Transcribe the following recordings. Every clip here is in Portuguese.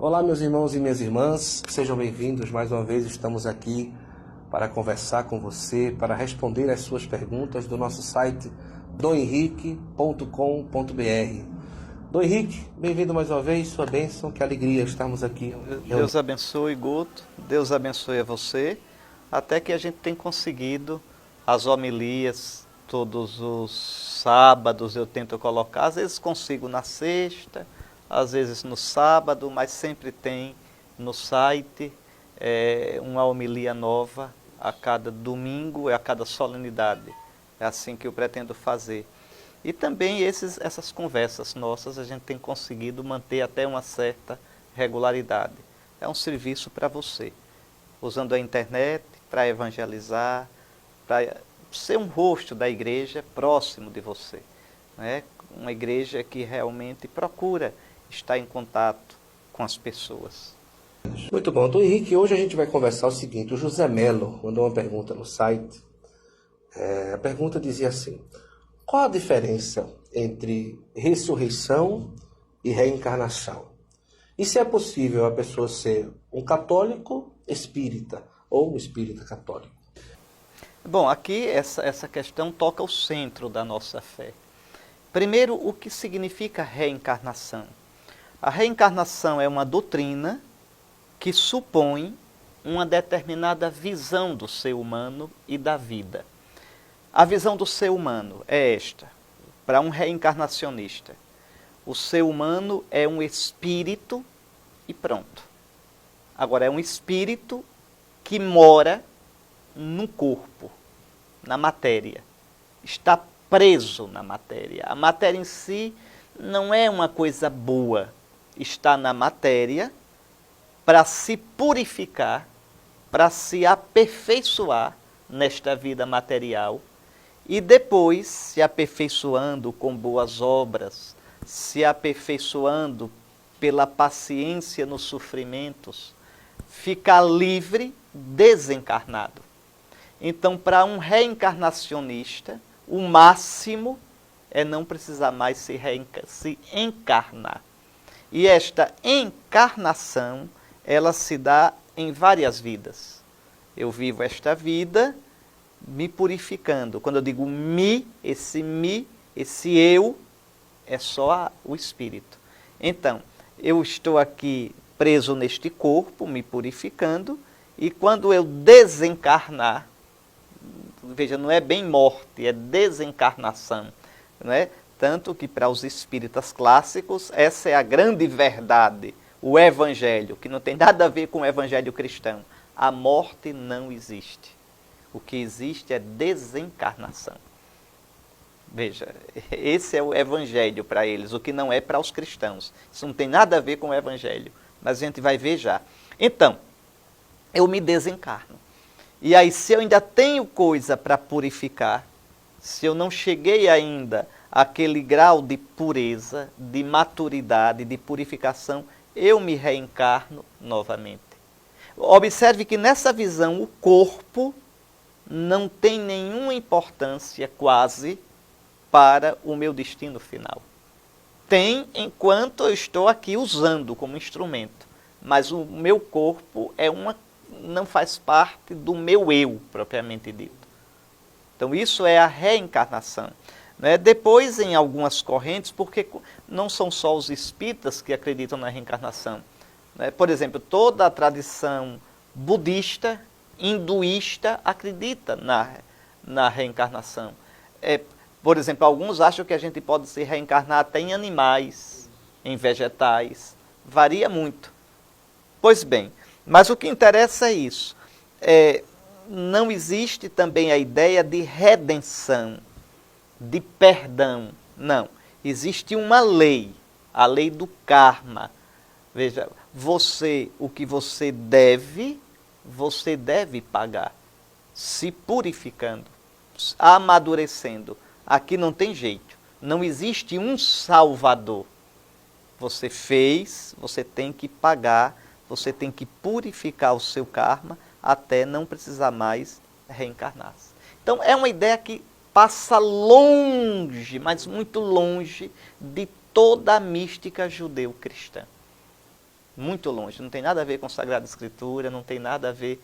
Olá, meus irmãos e minhas irmãs, sejam bem-vindos. Mais uma vez estamos aqui para conversar com você, para responder às suas perguntas do nosso site domhenrique.com.br. Dom Henrique, bem-vindo mais uma vez, sua bênção, que alegria estarmos aqui. Deus abençoe, Guto, Deus abençoe a você, até que a gente tem conseguido as homilias todos os sábados, eu tento colocar, às vezes consigo na sexta, às vezes no sábado, mas sempre tem no site uma homilia nova a cada domingo, a cada solenidade. É assim que eu pretendo fazer. E também essas conversas nossas a gente tem conseguido manter até uma certa regularidade. É um serviço para você, usando a internet para evangelizar, para ser um rosto da igreja próximo de você, né? Uma igreja que realmente procura estar em contato com as pessoas. Muito bom. Dom Henrique, hoje a gente vai conversar o seguinte. O José Melo mandou uma pergunta no site. A pergunta dizia assim: qual a diferença entre ressurreição e reencarnação? E se é possível a pessoa ser um católico espírita ou um espírita católico? Bom, aqui essa questão toca o centro da nossa fé. Primeiro, o que significa reencarnação? A reencarnação é uma doutrina que supõe uma determinada visão do ser humano e da vida. A visão do ser humano é esta, para um reencarnacionista. O ser humano é um espírito e pronto. Agora, é um espírito que mora no corpo, na matéria. Está preso na matéria. A matéria em si não é uma coisa boa. Está na matéria para se purificar, para se aperfeiçoar nesta vida material e depois, se aperfeiçoando com boas obras, se aperfeiçoando pela paciência nos sofrimentos, ficar livre, desencarnado. Então, para um reencarnacionista, o máximo é não precisar mais se encarnar. E esta encarnação, ela se dá em várias vidas. Eu vivo esta vida me purificando. Quando eu digo esse eu, é só o espírito. Então, eu estou aqui preso neste corpo, me purificando, e quando eu desencarnar, veja, não é bem morte, é desencarnação, não é? Tanto que para os espíritas clássicos, essa é a grande verdade, o evangelho, que não tem nada a ver com o evangelho cristão. A morte não existe. O que existe é desencarnação. Veja, esse é o evangelho para eles, o que não é para os cristãos. Isso não tem nada a ver com o evangelho, mas a gente vai ver já. Então, eu me desencarno. E aí, se eu ainda tenho coisa para purificar, se eu não cheguei ainda àquele grau de pureza, de maturidade, de purificação, eu me reencarno novamente. Observe que nessa visão o corpo não tem nenhuma importância quase para o meu destino final. Tem enquanto eu estou aqui usando como instrumento, mas o meu corpo não faz parte do meu eu, propriamente dito. Então isso é a reencarnação. Né? Depois, em algumas correntes, porque não são só os espíritas que acreditam na reencarnação. Né? Por exemplo, toda a tradição budista, hinduísta, acredita na reencarnação. Por exemplo, alguns acham que a gente pode se reencarnar até em animais, em vegetais. Varia muito. Pois bem, mas o que interessa é isso. Não existe também a ideia de redenção, de perdão. Não. Existe uma lei, a lei do karma. Veja, o que você deve pagar, se purificando, amadurecendo. Aqui não tem jeito, não existe um salvador. Você fez, você tem que pagar, você tem que purificar o seu karma até não precisar mais reencarnar. Então é uma ideia que passa longe, mas muito longe de toda a mística judeu-cristã. Muito longe. Não tem nada a ver com Sagrada Escritura, não tem nada a ver.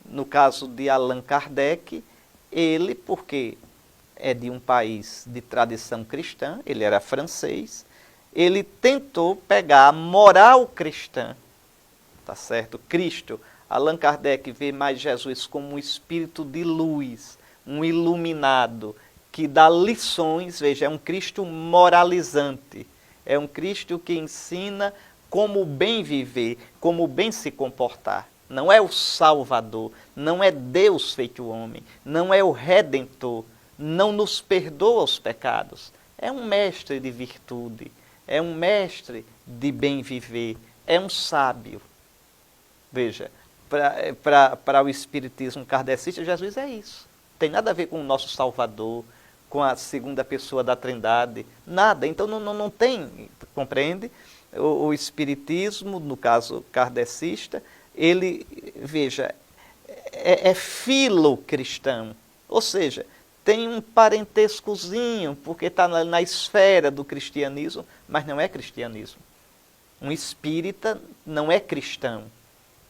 No caso de Allan Kardec, ele, porque é de um país de tradição cristã, ele era francês, ele tentou pegar a moral cristã, tá certo? Cristo, Allan Kardec vê mais Jesus como um espírito de luz, um iluminado, que dá lições, veja, é um Cristo moralizante, é um Cristo que ensina como bem viver, como bem se comportar. Não é o Salvador, não é Deus feito homem, não é o Redentor, não nos perdoa os pecados. É um mestre de virtude, é um mestre de bem viver, é um sábio. Veja, para o espiritismo kardecista, Jesus é isso. Tem nada a ver com o nosso Salvador, com a segunda pessoa da Trindade, nada. Então não tem, compreende? O espiritismo, no caso kardecista, ele, veja, é filocristão, ou seja, tem um parentescozinho, porque está na esfera do cristianismo, mas não é cristianismo. Um espírita não é cristão,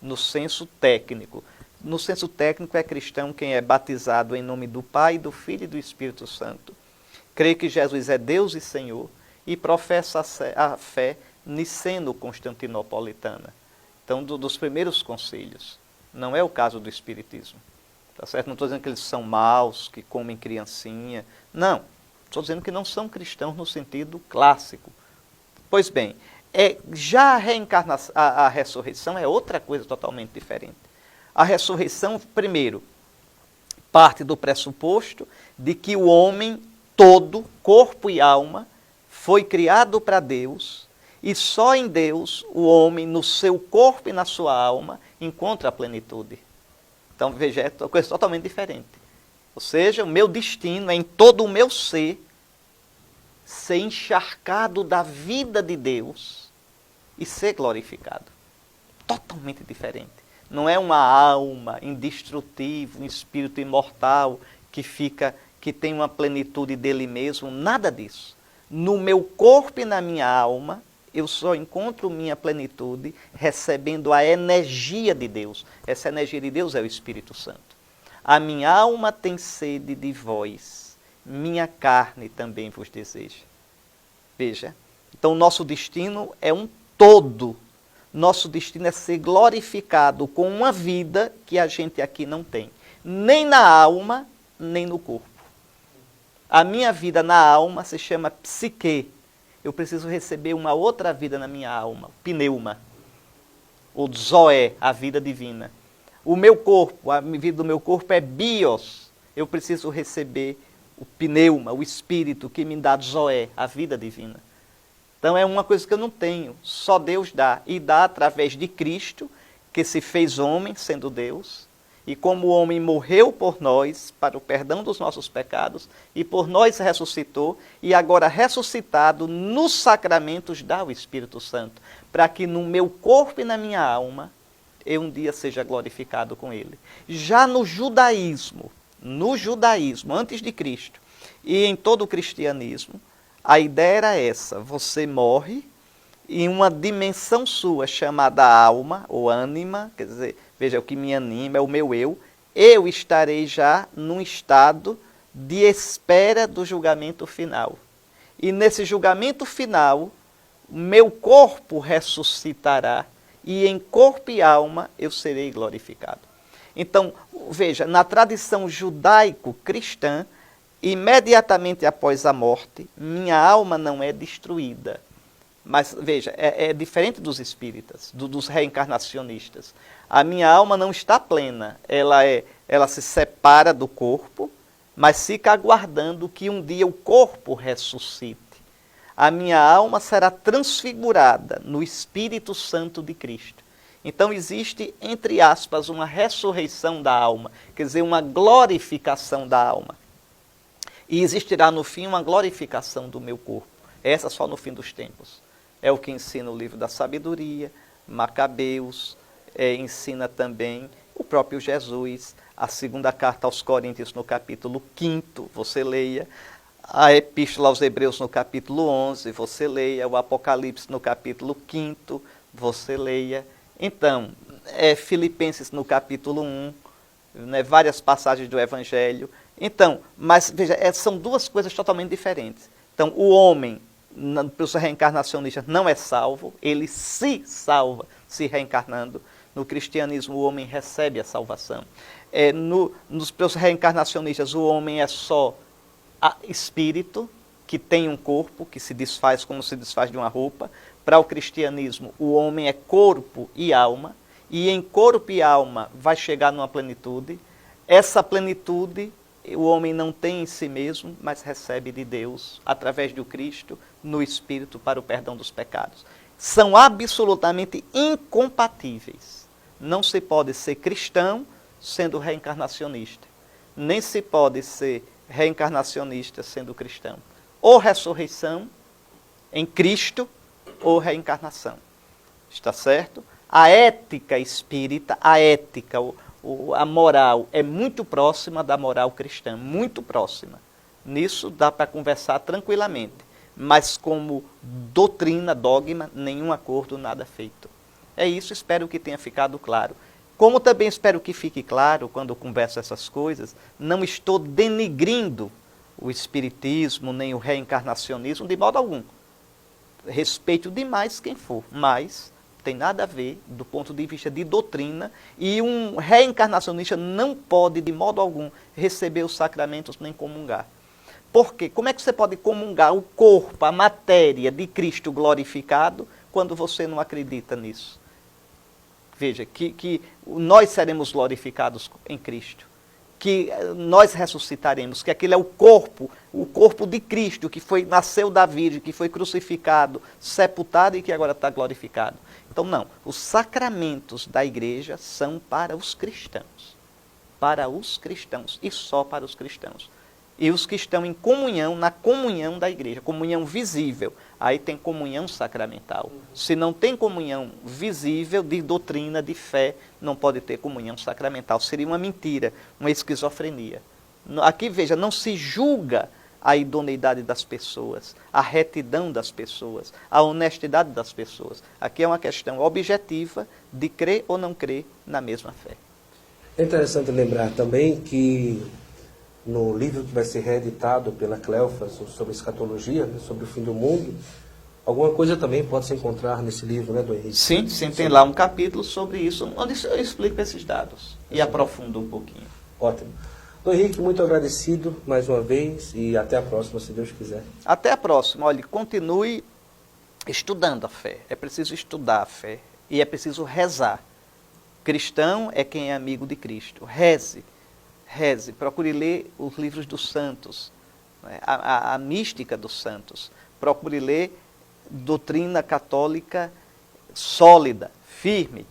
no senso técnico. No senso técnico é cristão quem é batizado em nome do Pai, do Filho e do Espírito Santo. Crê que Jesus é Deus e Senhor e professa a fé niceno-constantinopolitana. Então, dos primeiros concílios. Não é o caso do espiritismo. Tá certo? Não estou dizendo que eles são maus, que comem criancinha. Não. Estou dizendo que não são cristãos no sentido clássico. Pois bem, já a ressurreição é outra coisa totalmente diferente. A ressurreição, primeiro, parte do pressuposto de que o homem todo, corpo e alma, foi criado para Deus e só em Deus o homem, no seu corpo e na sua alma, encontra a plenitude. Então, veja, é uma coisa totalmente diferente. Ou seja, o meu destino é em todo o meu ser encharcado da vida de Deus e ser glorificado. Totalmente diferente. Não é uma alma indestrutível, um espírito imortal que tem uma plenitude dele mesmo, nada disso. No meu corpo e na minha alma, eu só encontro minha plenitude recebendo a energia de Deus. Essa energia de Deus é o Espírito Santo. A minha alma tem sede de vós, minha carne também vos deseja. Veja, então nosso destino é um todo. Nosso destino é ser glorificado com uma vida que a gente aqui não tem. Nem na alma, nem no corpo. A minha vida na alma se chama psique. Eu preciso receber uma outra vida na minha alma, pneuma. O zoé, a vida divina. O meu corpo, a vida do meu corpo é bios. Eu preciso receber o pneuma, o espírito que me dá zoé, a vida divina. Então é uma coisa que eu não tenho, só Deus dá. E dá através de Cristo, que se fez homem, sendo Deus. E como o homem morreu por nós, para o perdão dos nossos pecados, e por nós ressuscitou, e agora ressuscitado, nos sacramentos dá o Espírito Santo, para que no meu corpo e na minha alma, eu um dia seja glorificado com ele. Já no judaísmo, antes de Cristo, e em todo o cristianismo, a ideia era essa: você morre em uma dimensão sua chamada alma ou ânima, quer dizer, veja, o que me anima é o meu eu estarei já num estado de espera do julgamento final. E nesse julgamento final, meu corpo ressuscitará e em corpo e alma eu serei glorificado. Então, veja, na tradição judaico-cristã, imediatamente após a morte, minha alma não é destruída. Mas, veja, é diferente dos espíritas, dos reencarnacionistas. A minha alma não está plena, ela se separa do corpo, mas fica aguardando que um dia o corpo ressuscite. A minha alma será transfigurada no Espírito Santo de Cristo. Então existe, entre aspas, uma ressurreição da alma, quer dizer, uma glorificação da alma. E existirá no fim uma glorificação do meu corpo. Essa só no fim dos tempos. É o que ensina o livro da sabedoria, Macabeus, ensina também o próprio Jesus, a segunda carta aos Coríntios no capítulo 5º, você leia, a epístola aos Hebreus no capítulo 11, você leia, o Apocalipse no capítulo 5º, você leia. Então, Filipenses no capítulo 1, né, várias passagens do Evangelho. Então, mas veja, são duas coisas totalmente diferentes. Então, o homem, pelos reencarnacionistas, não é salvo, ele se salva se reencarnando. No cristianismo, o homem recebe a salvação. Pelos reencarnacionistas, o homem é só espírito, que tem um corpo, que se desfaz como se desfaz de uma roupa. Para o cristianismo, o homem é corpo e alma, e em corpo e alma vai chegar numa plenitude. Essa plenitude o homem não tem em si mesmo, mas recebe de Deus, através do Cristo, no Espírito, para o perdão dos pecados. São absolutamente incompatíveis. Não se pode ser cristão sendo reencarnacionista, nem se pode ser reencarnacionista sendo cristão. Ou ressurreição em Cristo, ou reencarnação. Está certo? A ética espírita, a ética, a moral é muito próxima da moral cristã, muito próxima. Nisso dá para conversar tranquilamente, mas como doutrina, dogma, nenhum acordo, nada feito. É isso, espero que tenha ficado claro. Como também espero que fique claro, quando eu converso essas coisas, não estou denigrindo o espiritismo, nem o reencarnacionismo, de modo algum. Respeito demais quem for, mas tem nada a ver do ponto de vista de doutrina, e um reencarnacionista não pode, de modo algum, receber os sacramentos nem comungar. Por quê? Como é que você pode comungar o corpo, a matéria de Cristo glorificado, quando você não acredita nisso? Veja, que nós seremos glorificados em Cristo, que nós ressuscitaremos, que aquele é o corpo de Cristo, que nasceu da Virgem, que foi crucificado, sepultado e que agora está glorificado. Então, não, os sacramentos da igreja são para os cristãos e só para os cristãos. E os que estão em comunhão, na comunhão da igreja, comunhão visível, aí tem comunhão sacramental. Se não tem comunhão visível de doutrina, de fé, não pode ter comunhão sacramental. Seria uma mentira, uma esquizofrenia. Aqui, veja, não se julga a idoneidade das pessoas, a retidão das pessoas, a honestidade das pessoas. Aqui é uma questão objetiva de crer ou não crer na mesma fé. É interessante lembrar também que no livro que vai ser reeditado pela Cleofas sobre escatologia, né, sobre o fim do mundo, alguma coisa também pode se encontrar nesse livro, né, do Henrique? Sim, tem lá um capítulo sobre isso, onde eu explico esses dados e aprofundo um pouquinho. Ótimo. Dom Henrique, muito agradecido mais uma vez e até a próxima, se Deus quiser. Até a próxima. Olha, continue estudando a fé. É preciso estudar a fé e é preciso rezar. Cristão é quem é amigo de Cristo. Reze. Procure ler os livros dos santos, né? a mística dos santos. Procure ler doutrina católica sólida, firme.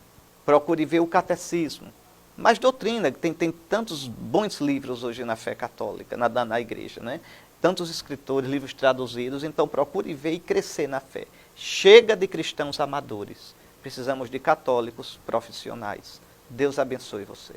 Procure ver o catecismo. Mas doutrina, tem tantos bons livros hoje na fé católica, na igreja, né? Tantos escritores, livros traduzidos, então procure ver e crescer na fé. Chega de cristãos amadores, precisamos de católicos profissionais. Deus abençoe você.